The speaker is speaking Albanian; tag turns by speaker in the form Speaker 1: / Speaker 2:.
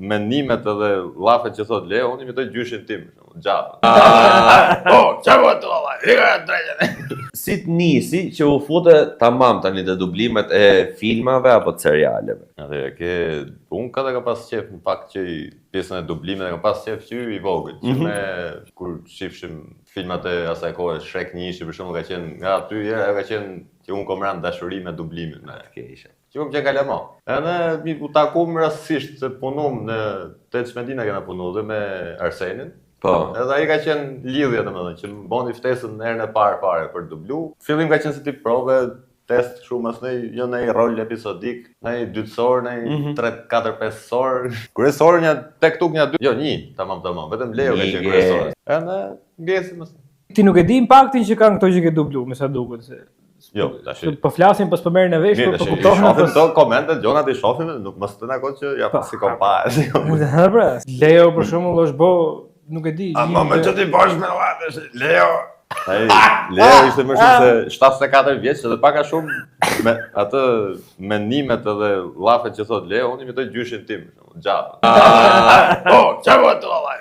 Speaker 1: mendimet edhe llafet që thot Leo, unë imitoj gjyshin tim, gjatë. Çfarë vot valla? Si të nisi që u fute tamam tani te dublimet e filmave apo të serialeve? Unë ka pas qef në fakt që pjesën e dublimeve ka pas qef që i vogël, që me kur shifshim filmat e asaj kohe, Shrek 1 për shembull ka qenë nga aty ka qenë që unë kom rënë dashuri me dublimin me keqe. Që kom që kalemo. Edhe u takum rastësisht se punum në Teç Medina kena punu dhe me Arsenin. Po. Edhe ai ka qenë lidhje domethënë që më boni ftesën në herën e parë fare për dublu. Fillim ka qenë si tip prove, test shumë as jo në një rol episodik, në një dytësor, në një 3, 4, 5 orë. Kryesor një tek tuk një 2, jo një, tamam, vetëm Leo ka qenë kryesor. Edhe ngjesim mos.
Speaker 2: Ti nuk e di impaktin që kanë këto që ke dublu, me sa duket se.
Speaker 1: Jo, tash.
Speaker 2: Po flasim pas po merren në vesh, po kuptohen
Speaker 1: ato këto komente, gjona ti shohim, nuk mos të na kot që ja pas si kom pa.
Speaker 2: Pra, Leo për shembull është bo, nuk e di.
Speaker 1: Ama më çoti bash me vllatë, Leo. Leo ishte më shumë se 74 vjeç, edhe pak a shumë me atë mendimet edhe llafet që thot Leo, unë imitoj gjyshin tim, gjatë. Çfarë vot valla?